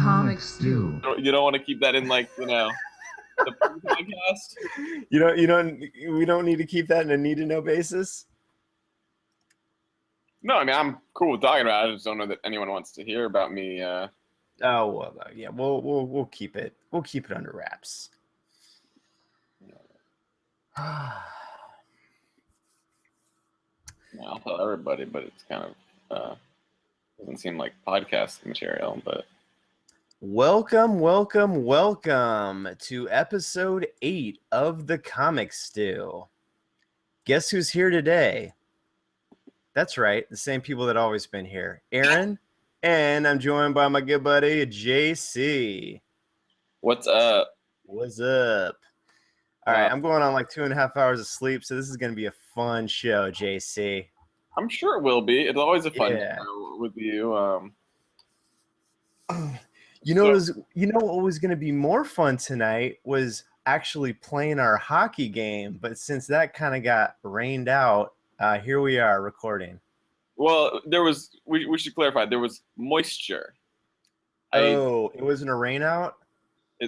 comic stew. You don't want to keep that in, like, the podcast? We don't need to keep that in a need-to-know basis? No, I mean, I'm cool with talking about it. I just don't know that anyone wants to hear about me. Oh, well, yeah, we'll keep it. We'll keep it under wraps. Yeah, I'll tell everybody, but it's kind of doesn't seem like podcast material. But welcome to episode 8 of the Comic Stew. Guess who's here today? That's right, the same people that always been here. Aaron, and I'm joined by my good buddy JC. What's up? What's up? All right, I'm going on like 2.5 hours of sleep, so this is going to be a fun show, JC. I'm sure it will be. It's always a fun show with you. You know what was going to be more fun tonight was actually playing our hockey game, but since that kind of got rained out, here we are recording. Well, we should clarify, there was moisture. It wasn't a rain out?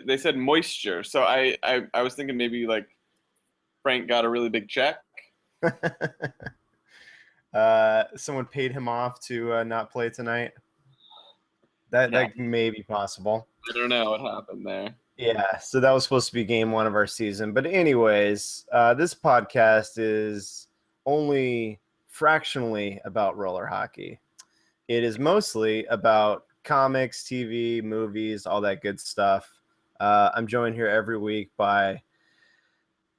They said moisture, so I was thinking maybe like Frank got a really big check. Someone paid him off to not play tonight. That may be possible. I don't know what happened there. Yeah, so that was supposed to be game 1 of our season. But anyways, this podcast is only fractionally about roller hockey. It is mostly about comics, TV, movies, all that good stuff. I'm joined here every week by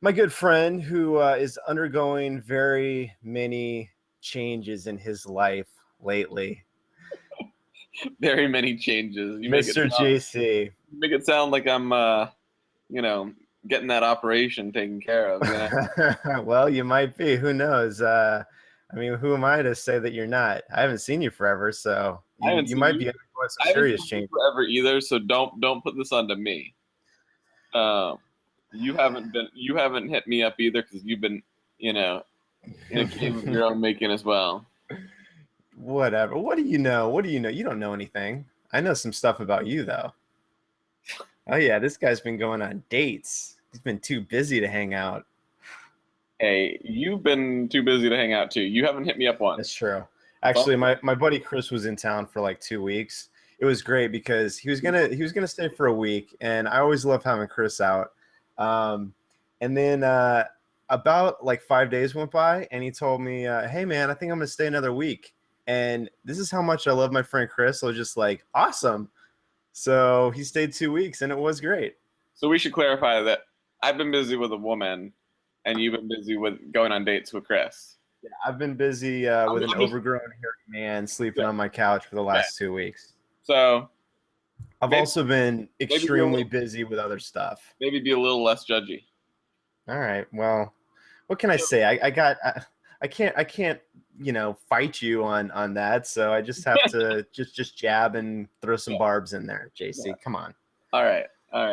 my good friend who is undergoing very many changes in his life lately. Very many changes. Mr. JC. Make it sound like I'm, getting that operation taken care of. Well, you might be. Who knows? Who am I to say that you're not? I haven't seen you forever, so you might be undergoing some serious change. Forever either, so don't put this onto me. You haven't hit me up either because you've been, in a cave of your own making as well. Whatever. What do you know? You don't know anything. I know some stuff about you, though. Oh, yeah, this guy's been going on dates. He's been too busy to hang out. Hey, you've been too busy to hang out, too. You haven't hit me up once. That's true. Actually, my buddy Chris was in town for like 2 weeks. It was great because he was gonna stay for a week, and I always love having Chris out. And then about like 5 days went by, and he told me, "Hey, man, I think I'm gonna stay another week." And this is how much I love my friend Chris. I was just like, awesome. So he stayed 2 weeks, and it was great. So we should clarify that I've been busy with a woman, and you've been busy with going on dates with Chris. Yeah, I've been busy with an overgrown hairy man sleeping on my couch for the last 2 weeks. So I've also been extremely busy with other stuff. Maybe be a little less judgy. All right. Well, what can I say? I can't fight you on that. So I just have to just jab and throw some barbs in there. JC, come on. All right. All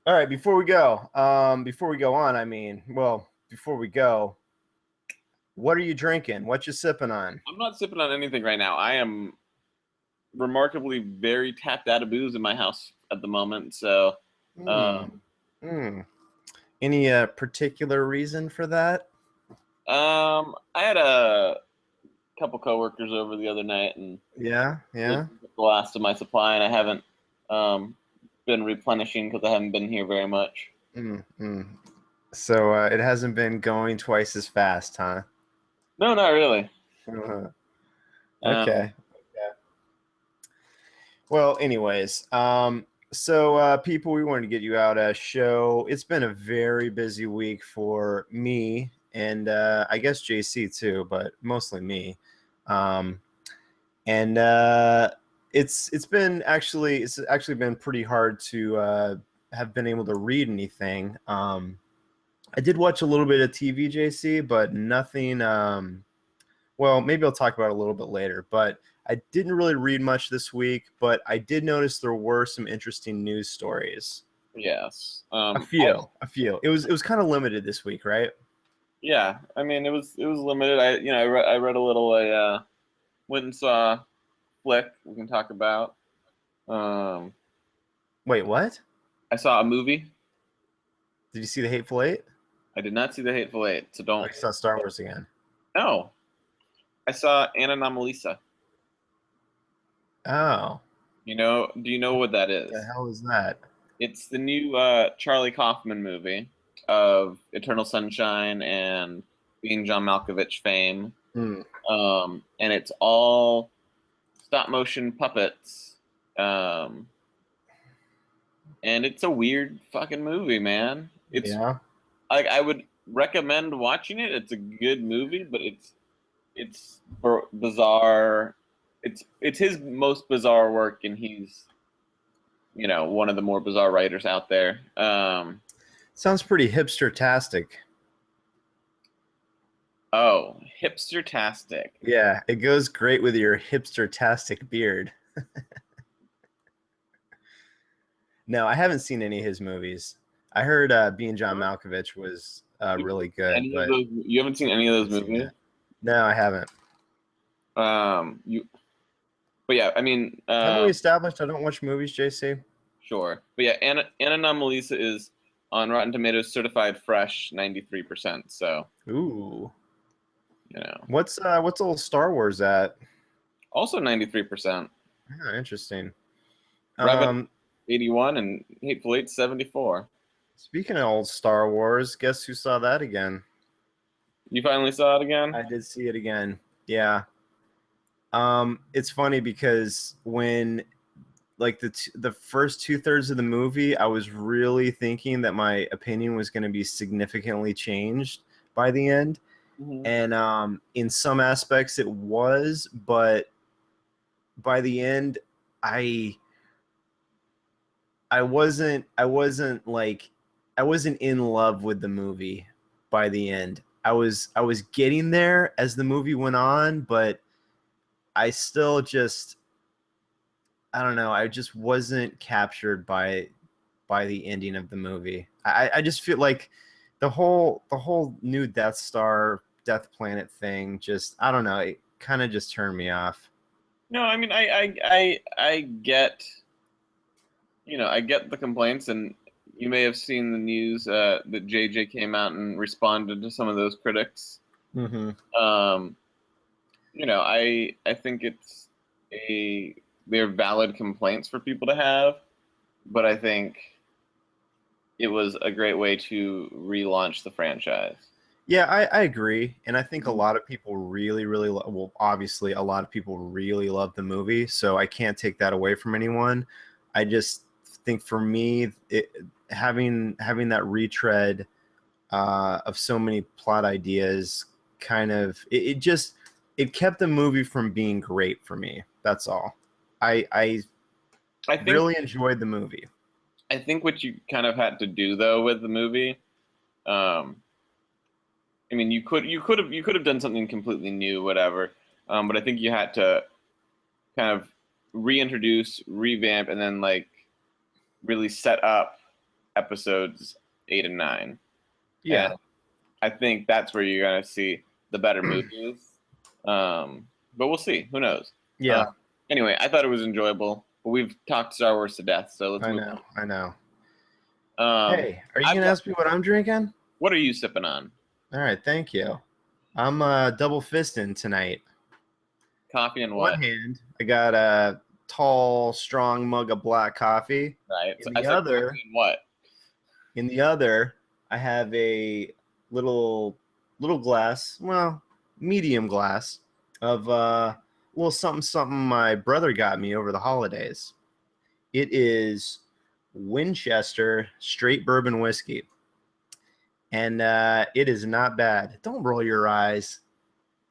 right. Before we go on, before we go, what are you drinking? What you sipping on? I'm not sipping on anything right now. I am remarkably very tapped out of booze in my house at the moment. So, any particular reason for that? I had a couple coworkers over the other night, and yeah, the last of my supply, and I haven't been replenishing because I haven't been here very much. So it hasn't been going twice as fast, huh? No, not really. Okay. Well, anyways, so people, we wanted to get you out a show. It's been a very busy week for me, and I guess JC too, but mostly me. It's actually been pretty hard to have been able to read anything. I did watch a little bit of TV, JC, but nothing. Well, maybe I'll talk about it a little bit later, but I didn't really read much this week, but I did notice there were some interesting news stories. Yes. A few. It was kind of limited this week, right? Yeah. I mean, it was limited. I read a little, went and saw Flick we can talk about. Um, Wait, what? I saw a movie. Did you see The Hateful Eight? I did not see The Hateful Eight, so Oh, don't. you saw Star Wars again. No, I saw Anna Anomalisa. Oh, Do you know what that the is? hell is that? It's the new Charlie Kaufman movie of Eternal Sunshine and Being John Malkovich fame. Hmm. And it's all stop motion puppets. And it's a weird fucking movie, man. It's Yeah. like I would recommend watching it. It's a good movie, but it's bizarre. It's his most bizarre work, and he's one of the more bizarre writers out there. Sounds pretty hipster-tastic. Oh, hipster-tastic. Yeah, it goes great with your hipster-tastic beard. No, I haven't seen any of his movies. I heard Being John Malkovich was really good, but You haven't seen any of I those haven't seen movies? it. No, I haven't. You, but yeah, I mean, Haven't we established I don't watch movies, JC? sure. But yeah, Anna Anomalisa is on Rotten Tomatoes certified fresh 93%. So, Ooh. you know, What's old Star Wars at? also 93%. Oh, interesting. Revenant Um, 81 and Hateful Eight 74. Speaking of old Star Wars, guess who saw that again? You finally saw it again? I did see it again. Yeah. It's funny because when like the first 2/3 of the movie, I was really thinking that my opinion was going to be significantly changed by the end, Mhm. and in some aspects it was, but by the end, I I wasn't in love with the movie by the end. I was getting there as the movie went on, but I still just I don't know. I just wasn't captured by the ending of the movie. I just feel like the whole new Death Star, Death Planet thing just I don't know. It kind of just turned me off. No, I mean, I get, I get the complaints, and you may have seen the news that JJ came out and responded to some of those critics. Mm-hmm. Um, I think they're valid complaints for people to have, but I think it was a great way to relaunch the franchise. Yeah, I agree, and I think a Mhm. lot of people really well, obviously, a lot of people really love the movie, so I can't take that away from anyone. I just think for me, having that retread of so many plot ideas, kind of, it kept the movie from being great for me. That's all. I I think really enjoyed the movie. I think what you kind of had to do though with the movie, um, I mean, you could have done something completely new, whatever. But I think you had to kind of reintroduce, revamp, and then like really set up episodes 8 and 9. And Yeah, I think that's where you're gonna see the better movies. But we'll see. Who knows? Uh, yeah, anyway, I thought it was enjoyable. But we've talked Star Wars to death, so let's I move know, I know. on. Hey, are you I've gonna got. ask me what I'm drinking? What are you sipping on? All right, thank you. I'm double fisting tonight. Coffee and One what? hand, I got a tall, strong mug of black coffee. Right. So In I the said coffee other, and what? in the other, I have a little glass, well, medium glass of little something something my brother got me over the holidays. It is Winchester straight bourbon whiskey, and it is not bad. Don't roll your eyes.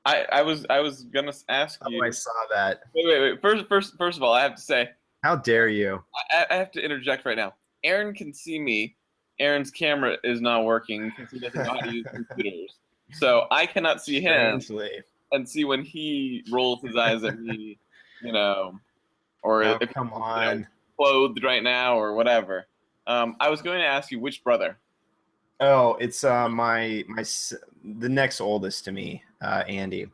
I was gonna ask Oh, I you. saw that. Wait. First of all, I have to say How dare you? I have to interject right now. Aaron can see me. Aaron's camera is not working because he doesn't know how to use computers. So I cannot see him Strangely. and see when he rolls his eyes at me, you know, or Oh, if come he's, on. clothed right now or whatever. I was going to ask you which brother. Oh, it's the next oldest to me, Andy.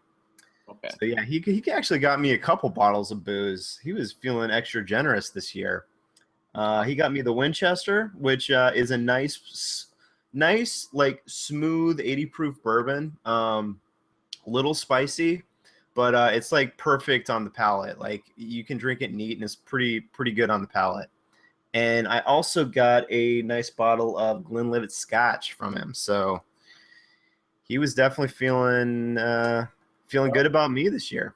Okay. So yeah, he actually got me a couple bottles of booze. He was feeling extra generous this year. He got me the Winchester, which is a nice, like smooth 80 proof bourbon. A little spicy, but it's like perfect on the palate. Like you can drink it neat, and it's pretty good on the palate. And I also got a nice bottle of Glenlivet Scotch from him. So he was definitely feeling good about me this year.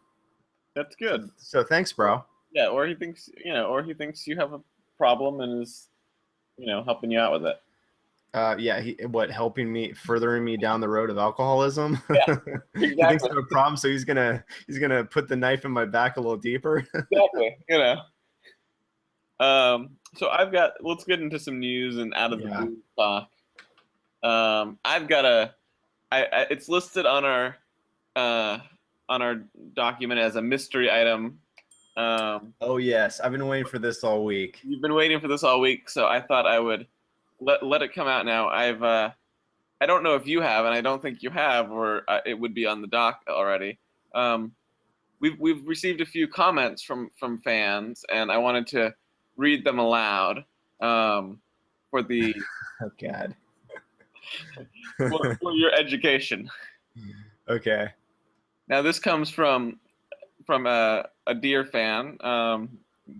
That's good. So thanks, bro. Yeah, or he thinks you have a problem and is, helping you out with it. Yeah, helping me, furthering me down the road of alcoholism. Yeah, He thinks exactly. I have a problem, so he's gonna put the knife in my back a little deeper. Exactly. So let's get into some news and out of the blue talk. I've got it's listed on our document as a mystery item. Oh yes, I've been waiting for this all week. You've been waiting for this all week, so I thought I would let it come out now. I don't know if you have, and I don't think you have, or it would be on the doc already. We've received a few comments from fans, and I wanted to read them aloud for the Oh God. for your education. Okay. Now this comes from a dear fan,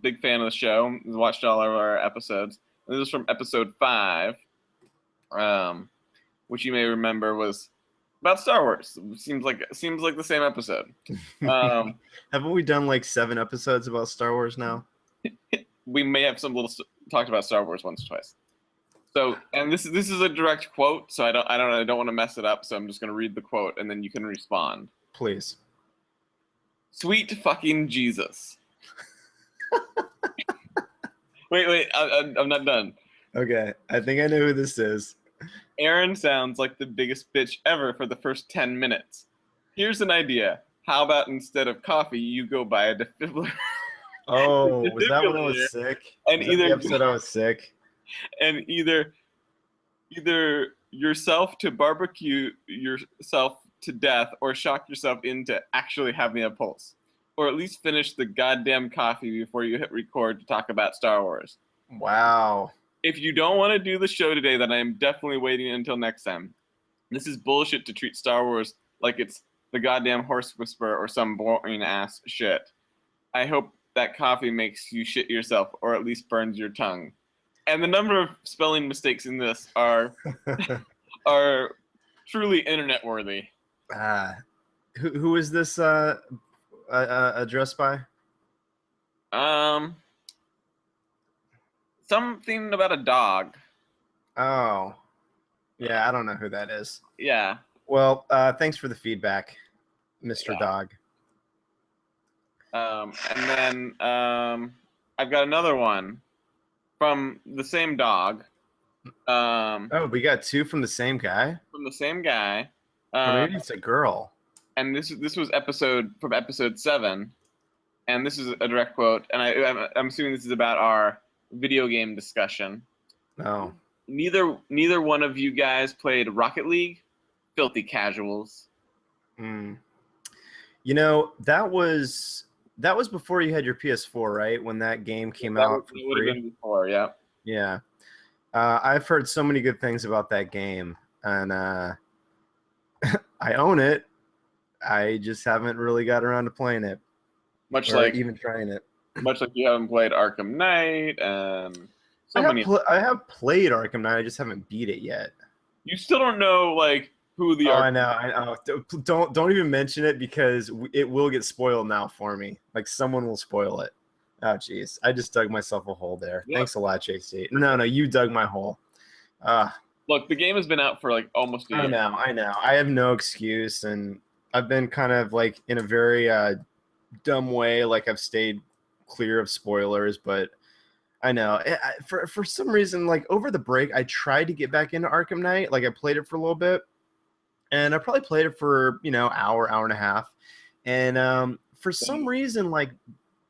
big fan of the show. He's watched all of our episodes. This is from episode 5, which you may remember was about Star Wars. Seems like the same episode. Haven't we done like 7 episodes about Star Wars now? We may have talked about Star Wars once or twice. So, and this is a direct quote, so I don't want to mess it up. So I'm just going to read the quote, and then you can respond. Please. Sweet fucking Jesus. Wait, I'm not done. Okay, I think I know who this is. Aaron sounds like the biggest bitch ever for the first 10 minutes. Here's an idea. How about instead of coffee, you go buy a defibrillator? Oh, was that when I was sick? And was that the episode I was sick? And either yourself to barbecue yourself to death or shock yourself into actually having a pulse. Or at least finish the goddamn coffee before you hit record to talk about Star Wars. Wow. If you don't want to do the show today, then I am definitely waiting until next time. This is bullshit to treat Star Wars like it's the goddamn Horse Whisperer or some boring ass shit. I hope that coffee makes you shit yourself or at least burns your tongue. And the number of spelling mistakes in this are truly internet worthy. Who is this addressed by? Something about a dog. Oh. Yeah, I don't know who that is. Yeah. Well, thanks for the feedback, Mr. Dog. And then I've got another one from the same dog. Oh, we got 2 from the same guy? From the same guy. Or maybe it's a girl. And this was from episode 7. And this is a direct quote. And I'm assuming this is about our video game discussion. Oh. Neither one of you guys played Rocket League? Filthy casuals. You know, that was before you had your PS4, right? When that game came out for free. It would have been before, yeah. Yeah. I've heard so many good things about that game, and I own it. I just haven't really got around to playing it. Much like even trying it. Much like you haven't played Arkham Knight and I have played Arkham Knight. I just haven't beat it yet. You still don't know like who the. I know. Don't even mention it because it will get spoiled now for me. Like someone will spoil it. Oh jeez, I just dug myself a hole there. Yep. Thanks a lot, JC. No, you dug my hole. Look, the game has been out for like almost a year. I know. I have no excuse, and I've been kind of like in a very dumb way. Like I've stayed clear of spoilers, but I know for some reason, like over the break, I tried to get back into Arkham Knight. Like I played it for a little bit, and I probably played it for hour and a half, and for some reason, like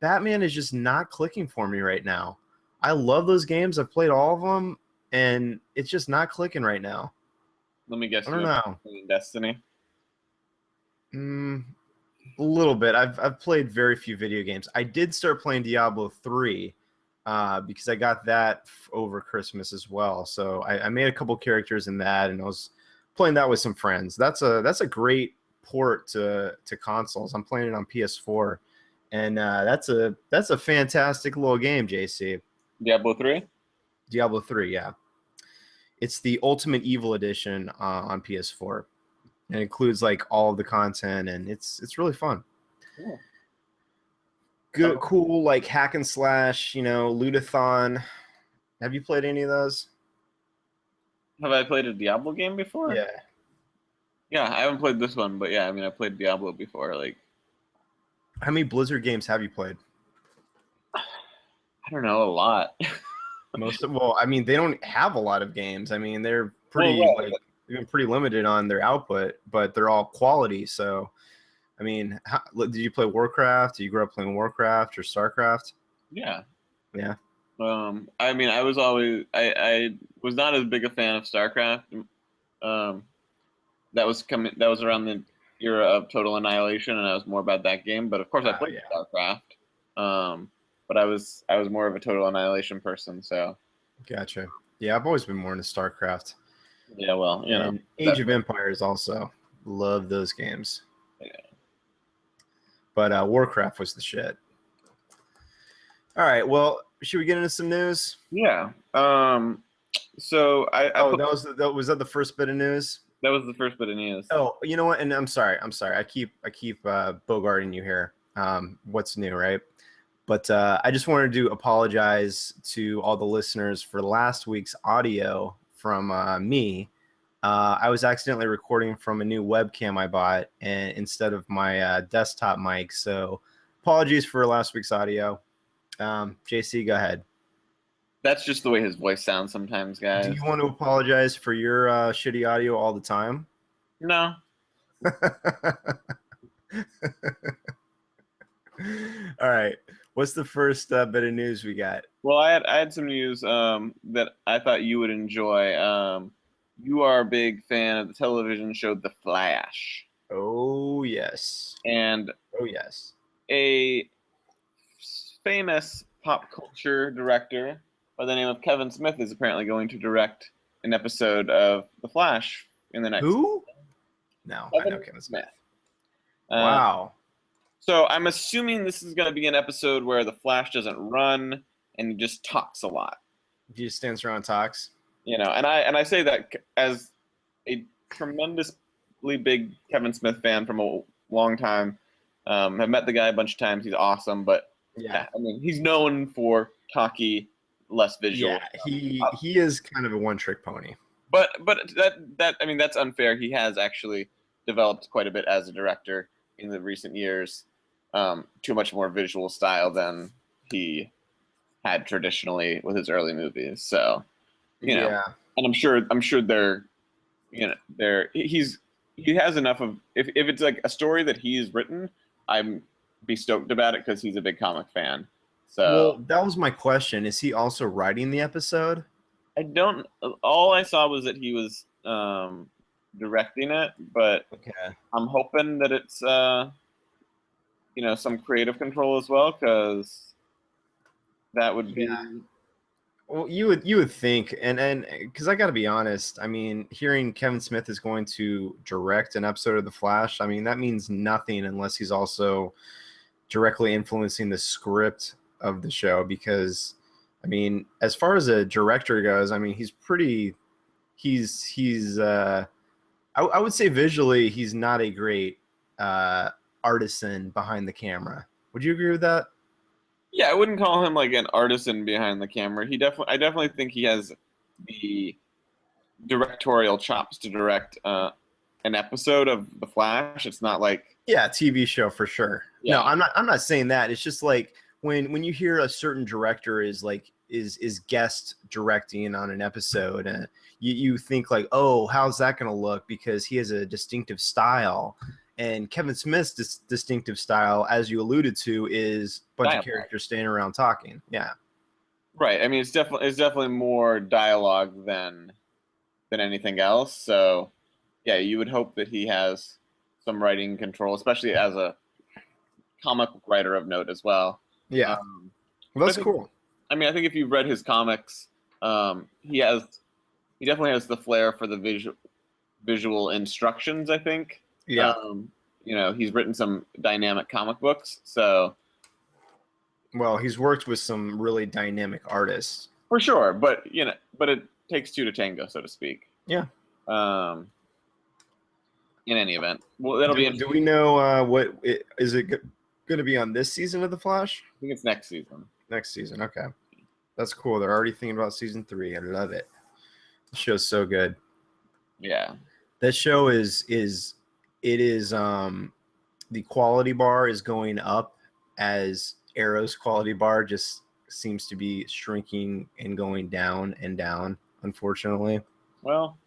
Batman is just not clicking for me right now. I love those games. I've played all of them, and it's just not clicking right now. Let me guess. I don't know. Destiny. A little bit. I've played very few video games. I did start playing Diablo 3 because I got that over Christmas as well. So I made a couple characters in that, and I was playing that with some friends. That's a great port to consoles. I'm playing it on PS4, and that's a fantastic little game, JC. Diablo 3? Diablo 3, yeah. It's the Ultimate Evil Edition on PS4. It includes like all of the content, and it's really fun. Cool. Good, cool, like hack and slash, lootathon. Have you played any of those? Have I played a Diablo game before? Yeah. Yeah, I haven't played this one, but yeah, I mean, I played Diablo before. Like, How many Blizzard games have you played? I don't know, a lot. Well, I mean, they don't have a lot of games. I mean, they're pretty Well, right. they've been pretty limited on their output, but they're all quality. So, I mean, did you play Warcraft? Did you grow up playing Warcraft or StarCraft? Yeah. Yeah. I mean, I was not as big a fan of StarCraft. That was around the era of Total Annihilation, and I was more about that game. But of course, I played StarCraft. But I was more of a Total Annihilation person. So. Gotcha. Yeah, I've always been more into StarCraft. Yeah, well, and Age of Empires also. Love those games. Yeah. But Warcraft was the shit. All right, well, should we get into some news? Yeah. So was that the first bit of news? That was the first bit of news. Oh, you know what? And I'm sorry. I keep bogarting you here. What's new, right? But I just wanted to apologize to all the listeners for last week's audio from me. I was accidentally recording from a new webcam I bought and instead of my desktop mic. So apologies for last week's audio. JC, go ahead. That's just the way his voice sounds sometimes, guys. Do you want to apologize for your shitty audio all the time? No. All right. What's the first bit of news we got? Well, I had some news that I thought you would enjoy. You are a big fan of the television show The Flash. Oh, yes. And oh, yes. A famous pop culture director by the name of Kevin Smith is apparently going to direct an episode of The Flash in the next Who? No, I know Kevin Smith. Wow. So I'm assuming this is going to be an episode where the Flash doesn't run and he just talks a lot. He just stands around and talks. And I say that as a tremendously big Kevin Smith fan from a long time. I've met the guy a bunch of times. He's awesome, but yeah, I mean, he's known for talky, less visual. Yeah, he is kind of a one-trick pony. But that I mean, that's unfair. He has actually developed quite a bit as a director in the recent years, to a much more visual style than he had traditionally with his early movies. So, and I'm sure he has enough of if it's like a story that he's written, I'm be stoked about it because he's a big comic fan. So well, that was my question. Is he also writing the episode? All I saw was that he was directing it, but I'm hoping that it's some creative control as well, because that would be well, you would think, and because I got to be honest, I mean, hearing Kevin Smith is going to direct an episode of The Flash, I mean, that means nothing unless he's also directly influencing the script of the show, because I mean, as far as a director goes, I mean, I would say visually he's not a great artisan behind the camera. Would you agree with that? Yeah, I wouldn't call him like an artisan behind the camera. I definitely think he has the directorial chops to direct an episode of The Flash. It's not like TV show for sure. Yeah. No, I'm not saying that. It's just like when you hear a certain director is guest directing on an episode, and you think like, oh, how's that going to look? Because he has a distinctive style. And Kevin Smith's distinctive style, as you alluded to, is a bunch of characters standing around talking. Yeah. Right. I mean, it's definitely more dialogue than anything else. So, yeah, you would hope that he has some writing control, especially as a comic book writer of note as well. Yeah, well, that's cool. I mean, I think if you've read his comics, he definitely has the flair for the visual instructions, I think. Yeah. He's written some dynamic comic books, so. Well, he's worked with some really dynamic artists. For sure, but it takes two to tango, so to speak. Yeah. In any event, well, that'll be. Do we know is it going to be on this season of The Flash? I think it's next season. Next season, okay. That's cool. They're already thinking about season 3. I love it. The show's so good. Yeah. That show is the quality bar is going up as Arrow's quality bar just seems to be shrinking and going down and down, unfortunately. Well,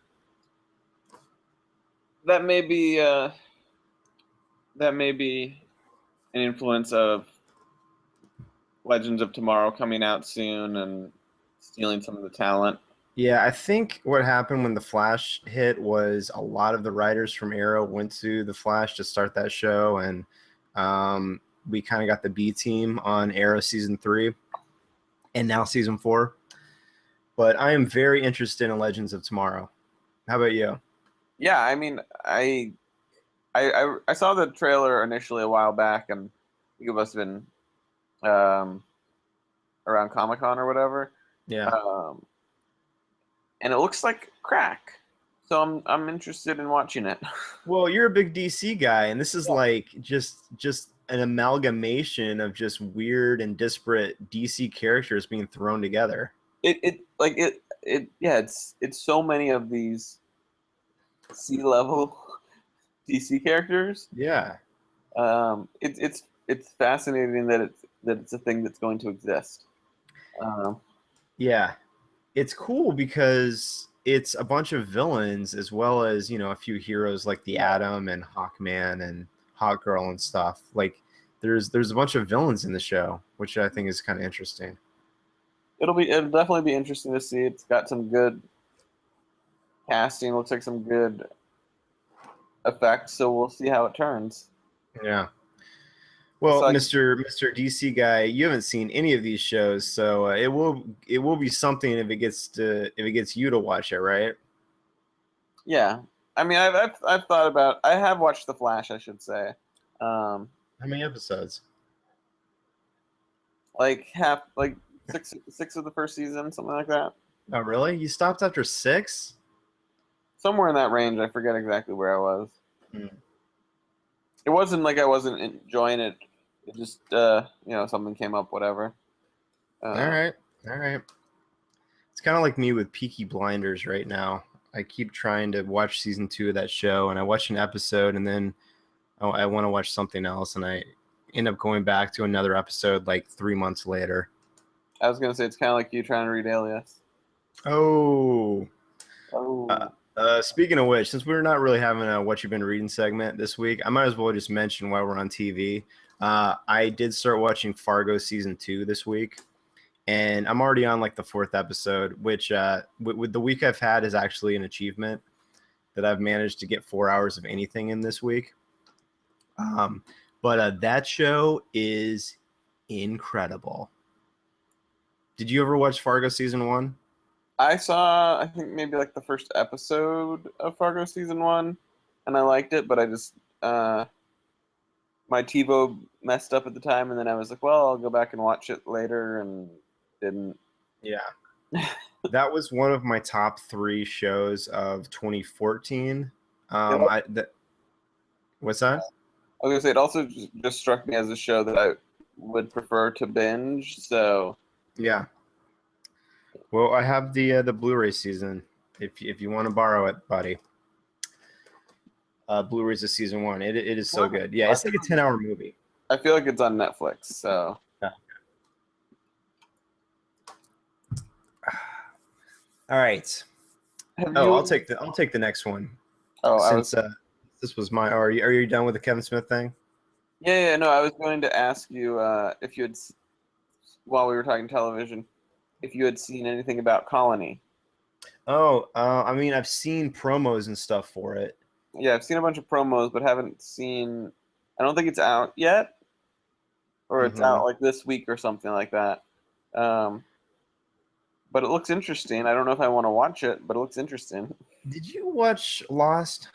that may be an influence of Legends of Tomorrow coming out soon and stealing some of the talent. Yeah, I think what happened when The Flash hit was a lot of the writers from Arrow went to The Flash to start that show, and we kind of got the B team on Arrow season 3 and now season 4. But I am very interested in Legends of Tomorrow. How about you? Yeah, I mean, I saw the trailer initially a while back, and I think it must have been around Comic-Con or whatever. Yeah. And it looks like crack, so I'm interested in watching it. Well, you're a big DC guy, and this is like just an amalgamation of just weird and disparate DC characters being thrown together. It's so many of these C-level DC characters. Yeah. It's fascinating that it's a thing that's going to exist. Yeah. It's cool because it's a bunch of villains as well as, a few heroes like the Atom and Hawkman and Hawkgirl and stuff. Like there's a bunch of villains in the show, which I think is kind of interesting. It'll definitely be interesting to see. It's got some good casting, looks like some good effects, so we'll see how it turns. Yeah. Well, Mr. DC guy, you haven't seen any of these shows, so it will be something if it gets you to watch it, right? Yeah, I mean, I've thought about. I have watched The Flash, I should say. How many episodes? Like six of the first season, something like that. Oh, really? You stopped after 6? Somewhere in that range. I forget exactly where I was. It wasn't like I wasn't enjoying it. It just, something came up, whatever. All right. It's kind of like me with Peaky Blinders right now. I keep trying to watch season 2 of that show, and I watch an episode, and then I want to watch something else, and I end up going back to another episode like 3 months later. I was going to say, it's kind of like you trying to read Alias. Oh. Speaking of which, since we're not really having a What You've Been Reading segment this week, I might as well just mention while we're on TV. I did start watching Fargo season 2 this week, and I'm already on like the 4th episode, which with the week I've had is actually an achievement that I've managed to get 4 hours of anything in this week. But that show is incredible. Did you ever watch Fargo season 1? I saw, I think maybe like the first episode of Fargo season 1, and I liked it, but I just my TiVo messed up at the time, and then I was like, well, I'll go back and watch it later, and didn't. Yeah. That was one of my top 3 shows of 2014. What's that? I was gonna say, it also just struck me as a show that I would prefer to binge. So yeah. Well, I have the Blu-ray season. If you want to borrow it, buddy. Blu-rays of season 1. It is so good. Yeah, it's like a 10-hour movie. I feel like it's on Netflix. So yeah. All right. I'll take the next one. Since this was my. Are you done with the Kevin Smith thing? Yeah. No, I was going to ask you if you had, while we were talking television, if you had seen anything about Colony. Oh, I mean, I've seen promos and stuff for it. Yeah, I've seen a bunch of promos, but haven't seen. I don't think it's out yet. or it's out like this week or something like that. But it looks interesting. I don't know if I want to watch it, but it looks interesting. Did you watch Lost?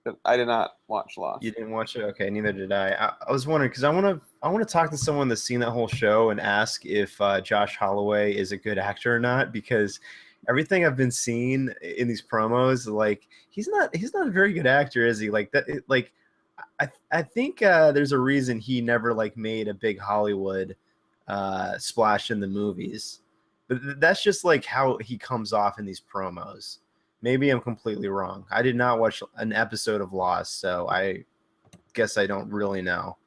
But I did not watch Lost. You didn't watch it? Okay, neither did I. I was wondering because I want to talk to someone that's seen that whole show and ask if Josh Holloway is a good actor or not, because everything I've been seeing in these promos, like he's not a very good actor, is he? Like that, like I think there's a reason he never like made a big Hollywood splash in the movies, but that's just like how he comes off in these promos. Maybe I'm completely wrong. I did not watch an episode of Lost, so I guess I don't really know.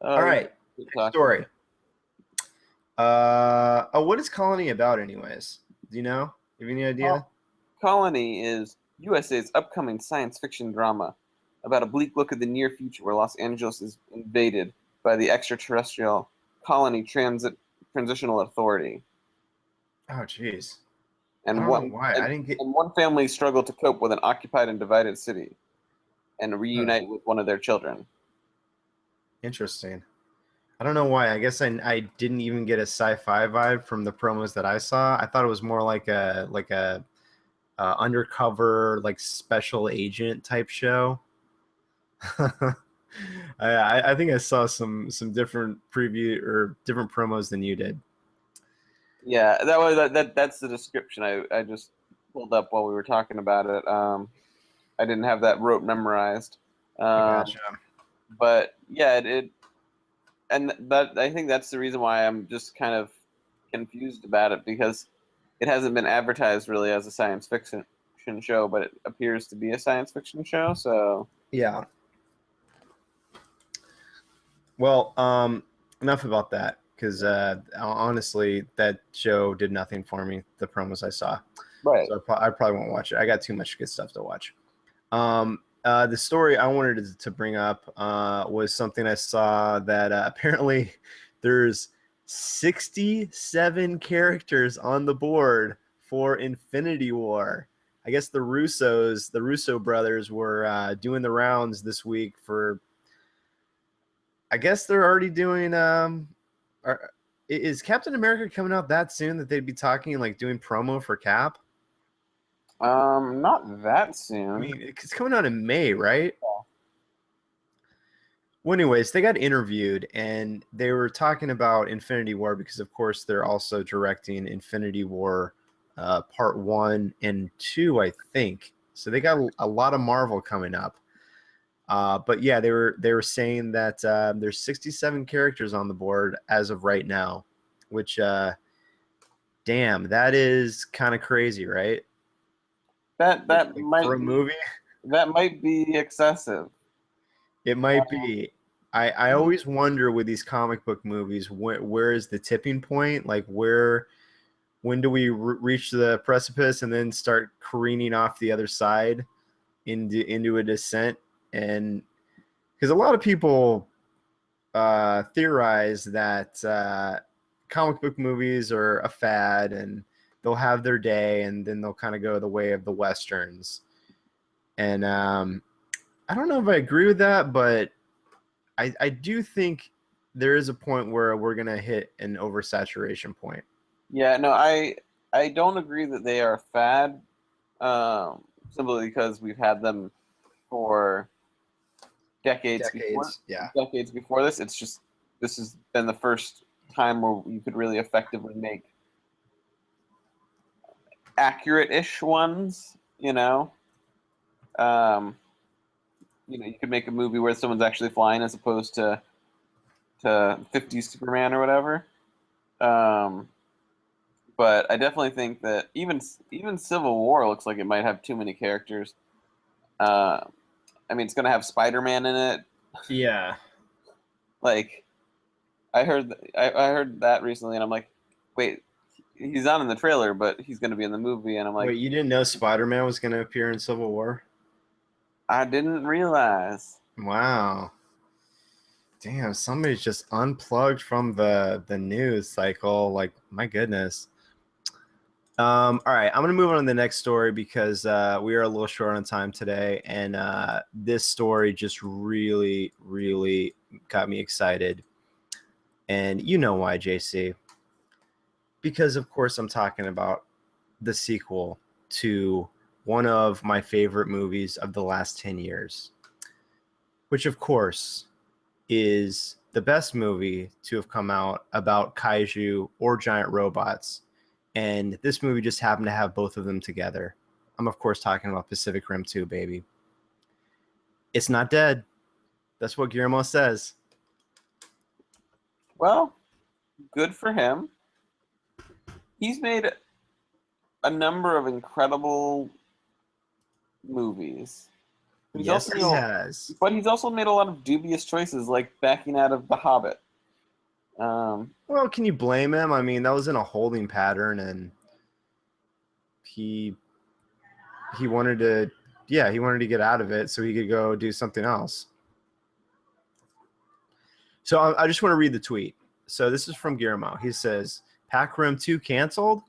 All right, story. What is Colony about, anyways? Do you know? Have you any idea? Colony is USA's upcoming science fiction drama about a bleak look at the near future where Los Angeles is invaded by the extraterrestrial Colony Transitional Authority. Oh, jeez. And I don't know why. I didn't get. And one family struggled to cope with an occupied and divided city, and reunite with one of their children. Interesting. I don't know why. I guess I didn't even get a sci-fi vibe from the promos that I saw. I thought it was more like a undercover, like special agent type show. I think I saw some different preview or different promos than you did. Yeah, that's the description I just pulled up while we were talking about it. I didn't have that rote memorized. Gotcha. But yeah, I think that's the reason why I'm just kind of confused about it, because it hasn't been advertised really as a science fiction show, but it appears to be a science fiction show. So yeah. Well, enough about that, because honestly, that show did nothing for me. The promos I saw, right? So I probably won't watch it. I got too much good stuff to watch. The story I wanted to bring up was something I saw that apparently there's 67 characters on the board for Infinity War. I guess the Russo brothers were doing the rounds this week for. I guess they're already doing. Is Captain America coming out that soon that they'd be talking like doing promo for Cap? Not that soon. I mean, it's coming out in May, right? Yeah. Well, anyways, they got interviewed and they were talking about Infinity War because, of course, they're also directing Infinity War Part 1 and 2, I think. So they got a lot of Marvel coming up. But yeah, they were saying that there's 67 characters on the board as of right now, which, damn, that is kind of crazy, right? That like might for a movie. That might be excessive. It might be. I always wonder with these comic book movies, where is the tipping point? Like when do we reach the precipice and then start careening off the other side into a descent? And because a lot of people theorize that comic book movies are a fad and they'll have their day and then they'll kind of go the way of the Westerns. And I don't know if I agree with that, but I do think there is a point where we're going to hit an oversaturation point. Yeah, no, I don't agree that they are a fad, simply because we've had them for decades before. Yeah. Decades before this. It's just this has been the first time where you could really effectively make accurate-ish ones, you know. You could make a movie where someone's actually flying as opposed to 50s Superman or whatever. But I definitely think that even Civil War looks like it might have too many characters. I mean, it's going to have Spider-Man in it. Yeah. Like, I heard that recently, and I'm like, wait, he's not in the trailer, but he's going to be in the movie, and I'm like, wait, you didn't know Spider-Man was going to appear in Civil War? I didn't realize. Wow. Damn, somebody's just unplugged from the news cycle. Like, my goodness. All right, I'm gonna move on to the next story because we are a little short on time today, and this story just really, really got me excited. And you know why, JC? Because of course I'm talking about the sequel to one of my favorite movies of the last 10 years, which of course is the best movie to have come out about kaiju or giant robots. And this movie just happened to have both of them together. I'm, of course, talking about Pacific Rim 2, baby. It's not dead. That's what Guillermo says. Well, good for him. He's made a number of incredible movies. Yes, he has. But he's also made a lot of dubious choices, like backing out of The Hobbit. Well, can you blame him? I mean, that was in a holding pattern, and he wanted to, he wanted to get out of it so he could go do something else. So I just want to read the tweet. So this is from Guillermo. He says, Pac Rim 2 canceled? ?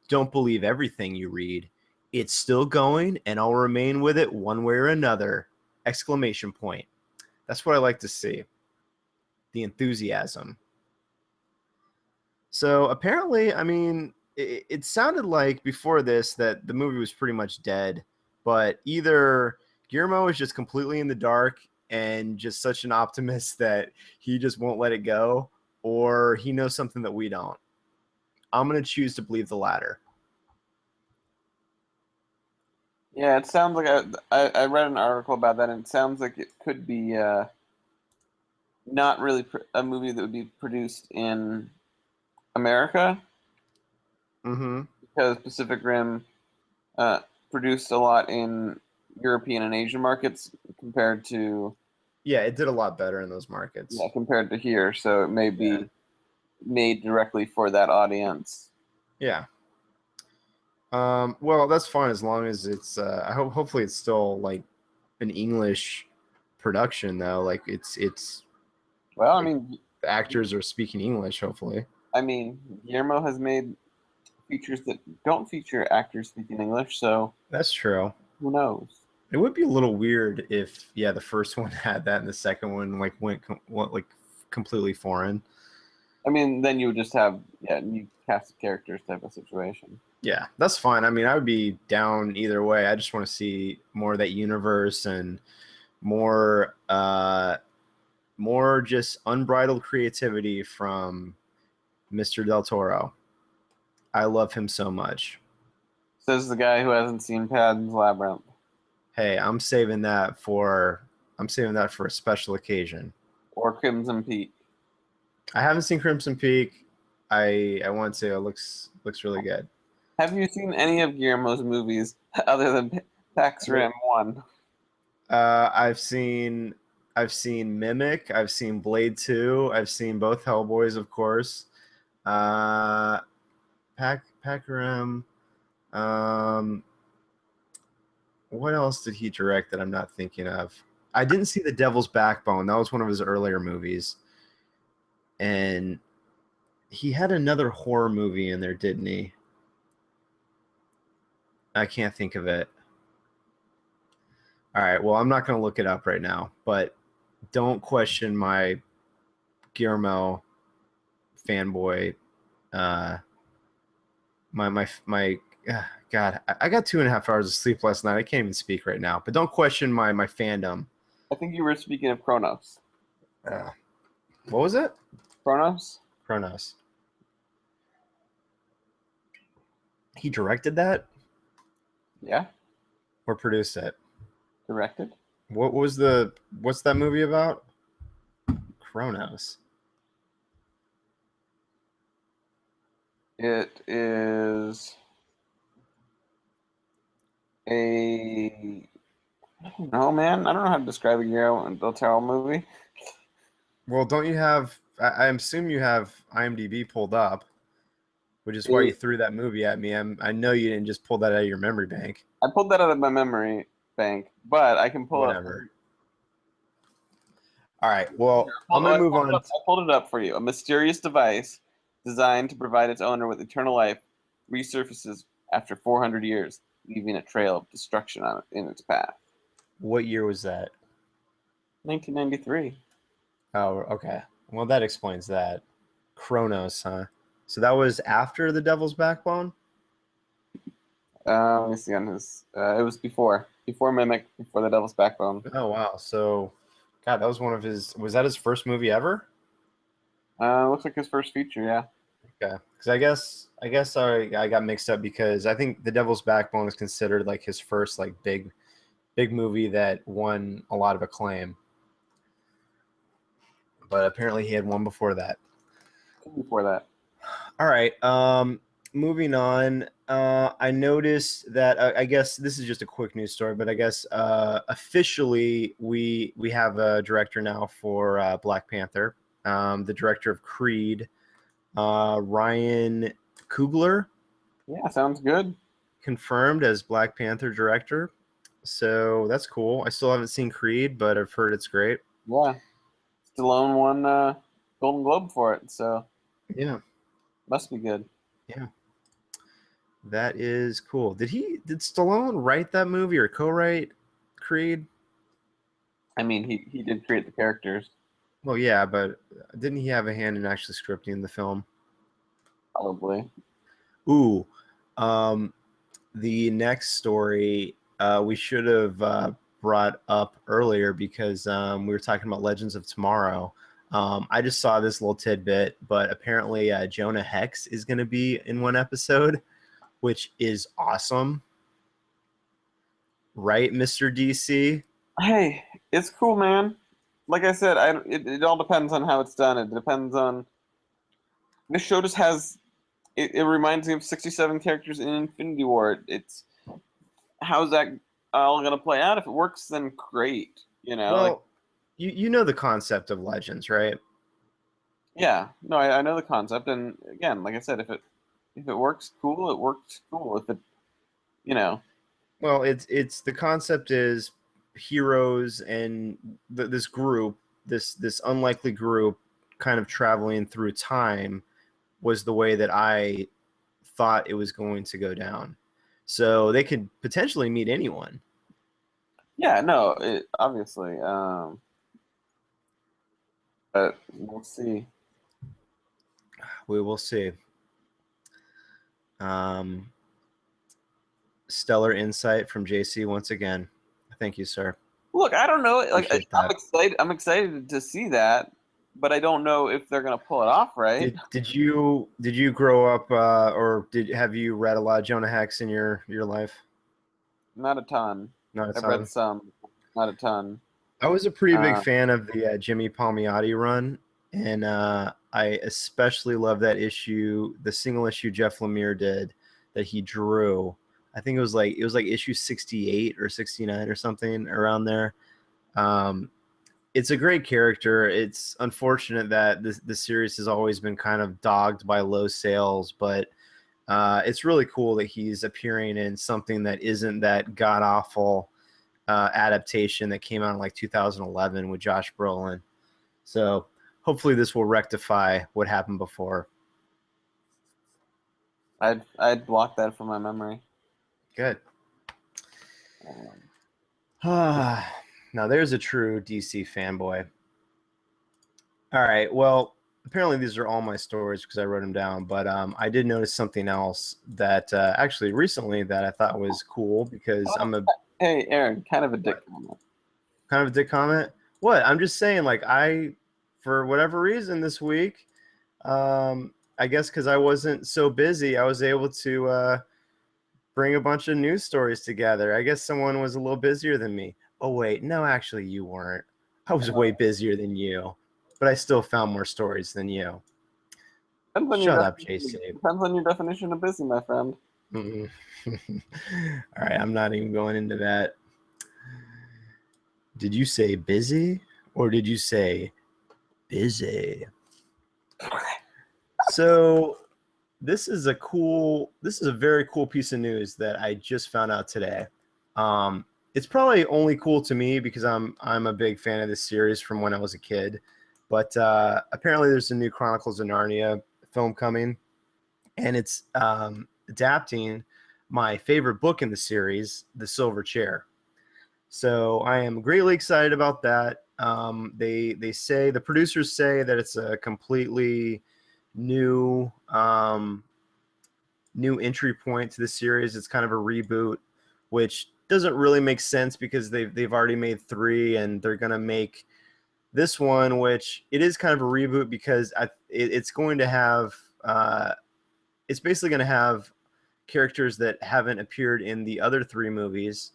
Don't believe everything you read. It's still going, and I'll remain with it one way or another! ! That's what I like to see. The enthusiasm. So apparently, I mean, it sounded like before this that the movie was pretty much dead, but either Guillermo is just completely in the dark and just such an optimist that he just won't let it go, or he knows something that we don't. I'm going to choose to believe the latter. Yeah, it sounds like I read an article about that, and it sounds like it could be not really a movie that would be produced in America. Mm-hmm. Because Pacific Rim produced a lot in European and Asian markets compared to... Yeah, it did a lot better in those markets. Yeah, compared to here, so it may be made directly for that audience. Yeah. Well, that's fine as long as it's. Hopefully it's still like an English production though. Like it's. Well, I mean, the actors are speaking English. Hopefully. I mean, Guillermo has made features that don't feature actors speaking English, so that's true. Who knows? It would be a little weird if the first one had that and the second one went completely foreign. I mean, then you would just have new cast of characters type of situation. Yeah, that's fine. I mean, I would be down either way. I just want to see more of that universe and more just unbridled creativity from Mr. Del Toro. I love him so much. Says the guy who hasn't seen Pan's Labyrinth. Hey, I'm saving that for a special occasion. Or Crimson Peak. I haven't seen Crimson Peak. I want to. It looks really good. Have you seen any of Guillermo's movies other than Pax Rim 1? I've seen Mimic. I've seen Blade 2. I've seen both Hellboys, of course. Pac Rim. What else did he direct that I'm not thinking of? I didn't see The Devil's Backbone. That was one of his earlier movies. And he had another horror movie in there, didn't he? I can't think of it. All right. Well, I'm not going to look it up right now, but don't question my Guillermo fanboy. My God, I got 2.5 hours of sleep last night. I can't even speak right now, but don't question my fandom. I think you were speaking of Kronos. What was it? Kronos? Kronos. He directed that? Yeah. Or produced it? Directed. What's that movie about? Kronos. It is I don't know, man. I don't know how to describe a Guillermo del Toro movie. Well, don't you have... I assume you have IMDb pulled up, which is why you threw that movie at me. I know you didn't just pull that out of your memory bank. I pulled that out of my memory bank, but I can pull Whatever. All right. Well, I'm going to move on. I pulled it up for you. A mysterious device designed to provide its owner with eternal life resurfaces after 400 years, leaving a trail of destruction in its path. What year was that? 1993. Oh, okay. Well, that explains that. Chronos, huh? So that was after The Devil's Backbone? Let me see on his. It was before Mimic, before The Devil's Backbone. Oh, wow. So, God, that was one of his. Was that his first movie ever? Looks like his first feature, yeah. Okay. Because I guess I got mixed up because I think The Devil's Backbone is considered like his first like big movie that won a lot of acclaim. But apparently he had one before that. Before that. All right. Moving on. I noticed that I guess this is just a quick news story, but I guess officially we have a director now for Black Panther. The director of Creed, Ryan Coogler. Yeah, sounds good. Confirmed as Black Panther director. So that's cool. I still haven't seen Creed, but I've heard it's great. Yeah. Stallone won Golden Globe for it, so yeah, must be good. Yeah, that is cool. Did Stallone write that movie or co-write Creed? I mean, he did create the characters. Well, yeah, but didn't he have a hand in actually scripting the film? Probably. Ooh, the next story we should have brought up earlier because we were talking about Legends of Tomorrow. I just saw this little tidbit, but apparently Jonah Hex is going to be in one episode, which is awesome. Right, Mr. DC? Hey, it's cool, man. Like I said, it all depends on how it's done. It depends on... This show just has... It reminds me of 67 characters in Infinity War. It's... How's that all going to play out? If it works, then great. You know? Well, you know the concept of Legends, right? Yeah. No, I know the concept. And again, like I said, if it works, cool. It works, cool. If it... You know... Well, it's the concept is heroes and this group, this unlikely group, kind of traveling through time, was the way that I thought it was going to go down. So they could potentially meet anyone. Yeah, no, obviously. But we'll see. We will see. Stellar insight from JC once again. Thank you, sir. Look, I don't know. Like, I'm Appreciate excited. I'm excited to see that, but I don't know if they're gonna pull it off right. Did you grow up or have you read a lot of Jonah Hex in your life? Not a ton. Not a I've ton. read some, not a ton. I was a pretty big fan of the Jimmy Palmiotti run, and I especially love that issue, the single issue Jeff Lemire did that he drew. I think it was like issue 68 or 69 or something around there. It's a great character. It's unfortunate that the series has always been kind of dogged by low sales, but it's really cool that he's appearing in something that isn't that god awful adaptation that came out in like 2011 with Josh Brolin. So hopefully this will rectify what happened before. I'd block that from my memory. Good. Now there's a true DC fanboy. All right. Well, apparently these are all my stories because I wrote them down. But I did notice something else that actually recently that I thought was cool because I'm a... Hey, Aaron, kind of a dick comment. Kind of a dick comment? What? I'm just saying, like, for whatever reason this week, I guess because I wasn't so busy, I was able to bring a bunch of news stories together. I guess someone was a little busier than me. Oh, wait. No, actually, you weren't. I was way busier than you, but I still found more stories than you. Shut up, JC. Depends on your definition of busy, my friend. All right, I'm not even going into that. Did you say busy or did you say busy? So this is a very cool piece of news that I just found out today. It's probably only cool to me because I'm a big fan of this series from when I was a kid. But apparently there's a new Chronicles of Narnia film coming, and it's adapting my favorite book in the series, The Silver Chair. So I am greatly excited about that. They say, the producers say that it's a completely new new entry point to the series. It's kind of a reboot, which doesn't really make sense because they've already made 3 and they're gonna make this one, which it is kind of a reboot because it's going to have it's basically going to have characters that haven't appeared in the other 3 movies,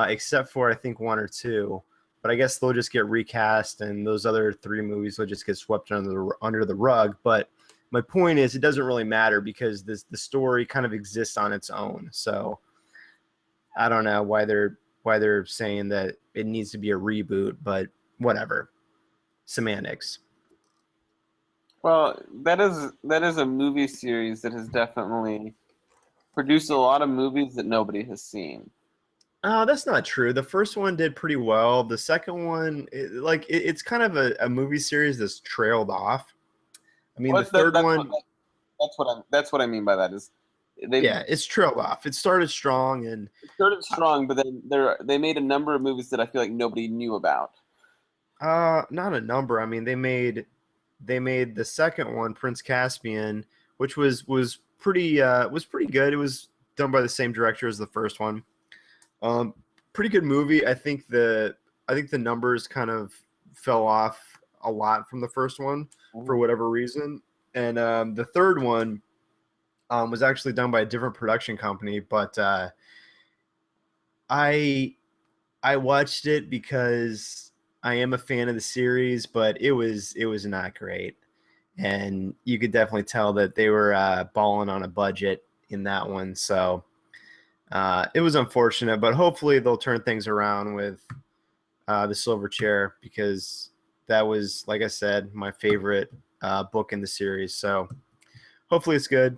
except for I think 1 or 2. But I guess they'll just get recast, and those other 3 movies will just get swept under the rug. But my point is, it doesn't really matter because the story kind of exists on its own. So I don't know why they're saying that it needs to be a reboot, but whatever. Semantics. Well, that is a movie series that has definitely produced a lot of movies that nobody has seen. Oh, that's not true. The first one did pretty well. The second one, it's kind of a movie series that's trailed off. I mean, Well, the third one, that's what I mean by that is it's trailed off. It started strong and it started strong, but then they made a number of movies that I feel like nobody knew about. not a number. I mean, they made the second one, Prince Caspian, which was pretty good. It was done by the same director as the first one. Pretty good movie. I think the numbers kind of fell off a lot from the first one for whatever reason. And the third one was actually done by a different production company, but I watched it because I am a fan of the series, but it was not great. And you could definitely tell that they were balling on a budget in that one. So it was unfortunate, but hopefully they'll turn things around with The Silver Chair, because that was, like I said, my favorite book in the series. So hopefully it's good.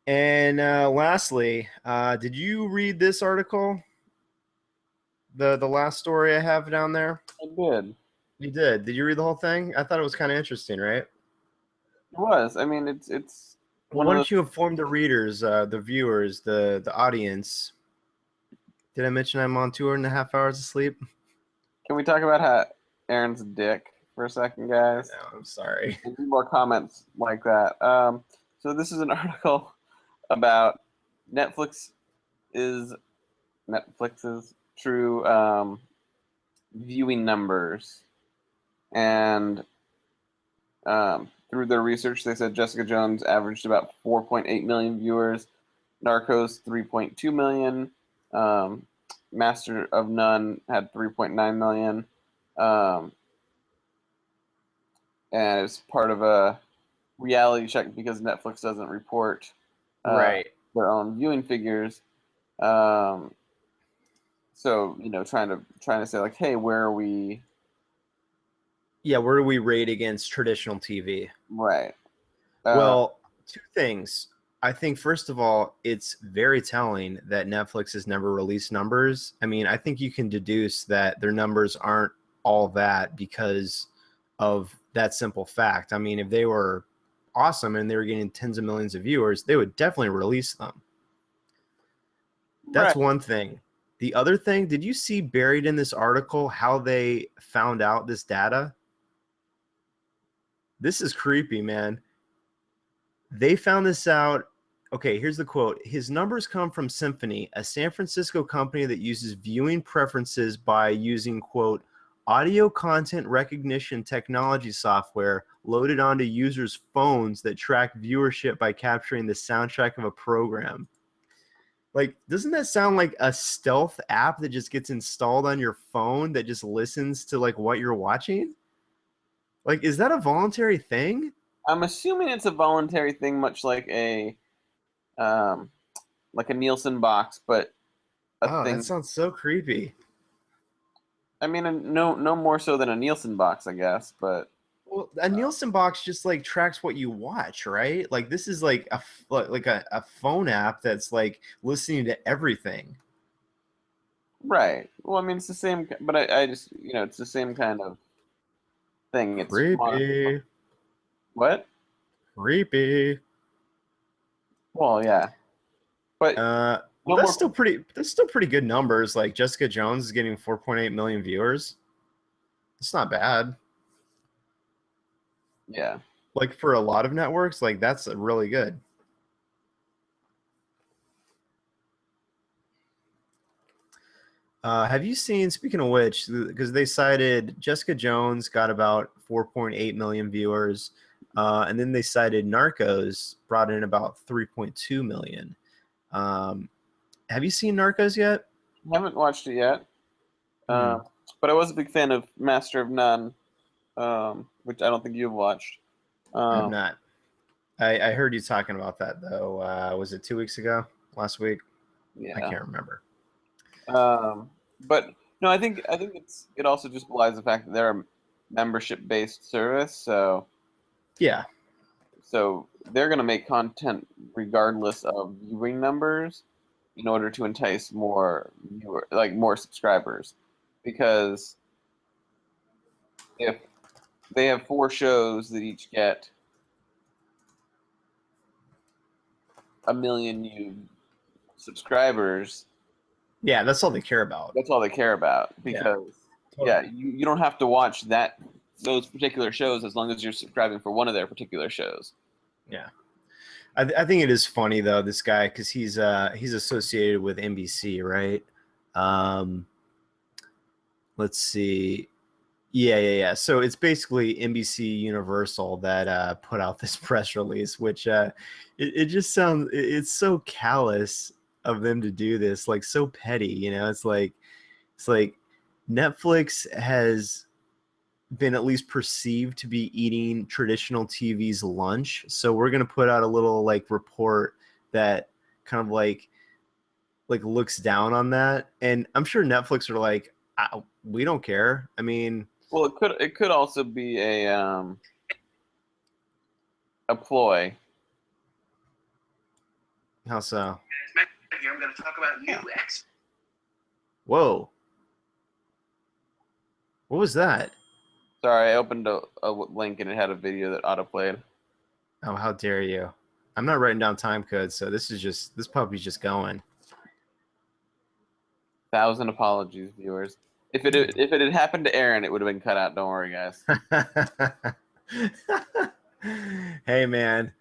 And lastly, did you read this article? The last story I have down there? I did. You did. Did you read the whole thing? I thought it was kind of interesting, right? It was. I mean, it's Well, why don't you inform the readers, the viewers, the audience? Did I mention I'm on 2.5 hours of sleep? Can we talk about how Aaron's a dick for a second, guys? No, I'm sorry. Need more comments like that. So this is an article about Netflix's true viewing numbers, and through their research, they said Jessica Jones averaged about 4.8 million viewers, Narcos 3.2 million, Master of None had 3.9 million, and it's part of a reality check because Netflix doesn't report Right. their own viewing figures. So trying to say like, hey, where are we? Yeah, where do we rate against traditional TV? Right. Well, 2 things. I think, first of all, it's very telling that Netflix has never released numbers. I mean, I think you can deduce that their numbers aren't all that because of that simple fact. I mean, if they were awesome and they were getting tens of millions of viewers, they would definitely release them. That's one thing. The other thing, did you see buried in this article how they found out this data? This is creepy, man. They found this out. Okay, here's the quote. His numbers come from Symphony, a San Francisco company that uses viewing preferences by using, quote, audio content recognition technology software loaded onto users' phones that track viewership by capturing the soundtrack of a program. Like, doesn't that sound like a stealth app that just gets installed on your phone that just listens to like what you're watching? Like, is that a voluntary thing? I'm assuming it's a voluntary thing, much like a Nielsen box, but a thing. That sounds so creepy. I mean, no more so than a Nielsen box, I guess, but. Well, a Nielsen box just like tracks what you watch, right? Like this is like a phone app that's like listening to everything. Right. Well, I mean, it's the same, but I just it's the same kind of thing. It's Creepy. what? Creepy. Well, yeah, but Well, no that's more. still pretty. That's still pretty good numbers. Like Jessica Jones is getting 4.8 million viewers. It's not bad. Yeah. Like for a lot of networks, like that's really good. Have you seen? Speaking of which, because they cited Jessica Jones got about 4.8 million viewers, and then they cited Narcos brought in about 3.2 million. Have you seen Narcos yet? Haven't watched it yet. Hmm. But I was a big fan of Master of None, which I don't think you've watched. I have Um, not. I heard you talking about that though. Was it 2 weeks ago? Last week? I yeah. can't remember. But no, I think it also just belies the fact that they're a membership based service, Yeah, so they're gonna make content regardless of viewing numbers in order to entice more subscribers, because if they have 4 shows that each get a million new subscribers, yeah, that's all they care about. that's all they care about. Yeah, Because yeah, totally. you don't have to watch those particular shows as long as you're subscribing for one of their particular shows. Yeah, I think it is funny though this guy because he's associated with NBC, right? Um, let's see. Yeah. So it's basically NBC Universal that put out this press release, which it just sounds it's so callous of them to do this, like so petty. It's like Netflix has been at least perceived to be eating traditional TV's lunch, so we're gonna put out a little like report that kind of like looks down on that, and I'm sure Netflix are like, we don't care. I mean. Well, it could also be a ploy. How so? Here I'm going to talk about new X. Whoa. What was that? Sorry, I opened a link and it had a video that autoplayed. Oh, how dare you? I'm not writing down time codes, so this puppy's just going. 1,000 apologies, viewers. If it had happened to Aaron, it would have been cut out. Don't worry, guys. Hey man,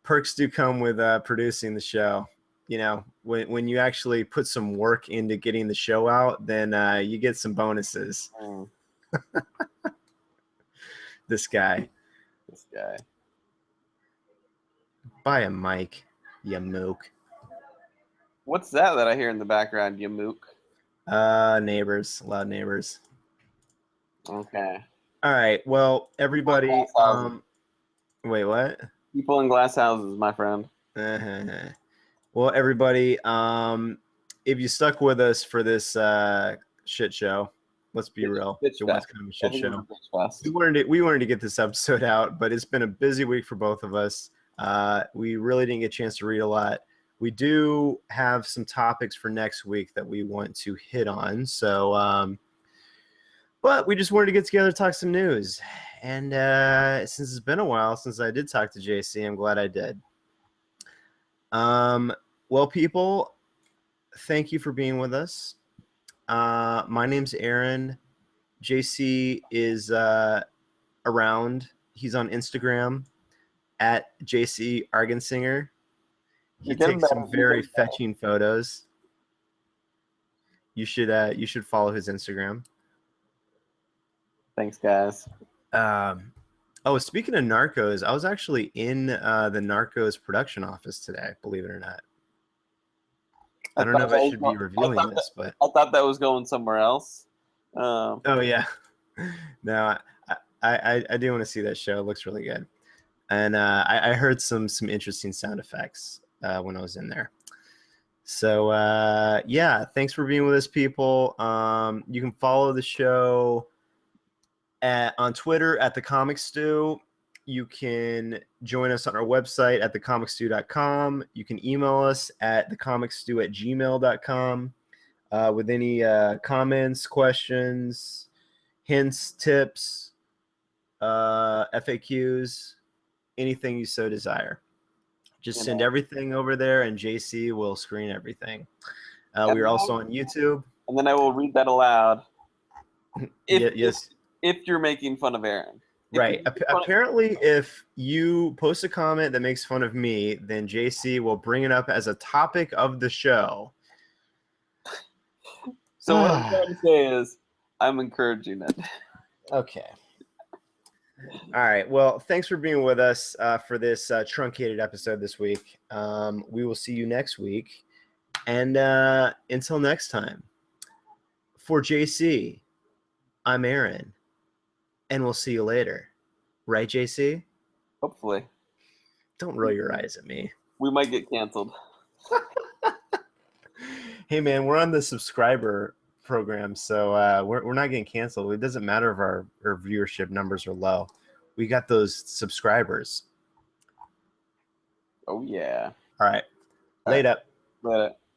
perks do come with producing the show. You know, when you actually put some work into getting the show out, then you get some bonuses. Mm, This guy. this guy. Buy a mic, you mook. What's that I hear in the background, you mook? Neighbors, loud neighbors. Okay. All right. Well, everybody. Glass houses. Wait, what? People in glass houses, my friend. Uh-huh. Well, everybody. If you stuck with us for this shit show, let's be real. Bitch It was fest. kind of a I shit think it was show. a bitch fest. We wanted to get this episode out, but it's been a busy week for both of us. We really didn't get a chance to read a lot. We do have some topics for next week that we want to hit on. So, but we just wanted to get together, talk some news. And since it's been a while since I did talk to JC, I'm glad I did. Well, people, thank you for being with us. My name's Aaron. JC is around. He's on Instagram at JC Argensinger. He You're getting takes better. some very fetching photos. You should follow his Instagram. Thanks, guys. Oh, speaking of Narcos, I was actually in the Narcos production office today, believe it or not. I don't know if I should be revealing this, but I thought that was going somewhere else. oh yeah, no, I do want to see that show. It looks really good, and I heard some interesting sound effects when I was in there. So yeah, thanks for being with us, people. You can follow the show on Twitter at the Comic Stew. You can join us on our website at thecomicstew.com. You can email us at thecomicstew@gmail.com with any comments, questions, hints, tips, FAQs, anything you so desire. Just You send know. everything over there, and JC will screen everything. And We are then also on YouTube. And then I will read that aloud. Yes. If you're making fun of Aaron. If Right. you're making fun of- Apparently, if you post a comment that makes fun of me, then JC will bring it up as a topic of the show. So what I'm trying to say is, I'm encouraging it. Okay. All right. Well, thanks for being with us for this truncated episode this week. We will see you next week. And until next time, for JC, I'm Aaron. And we'll see you later. Right, JC? Hopefully. Don't roll your eyes at me. We might get canceled. Hey, man, we're on the subscriber program, so we're not getting canceled. It doesn't matter if our viewership numbers are low. We got those subscribers. Oh, yeah. All right. All right. Later. Later.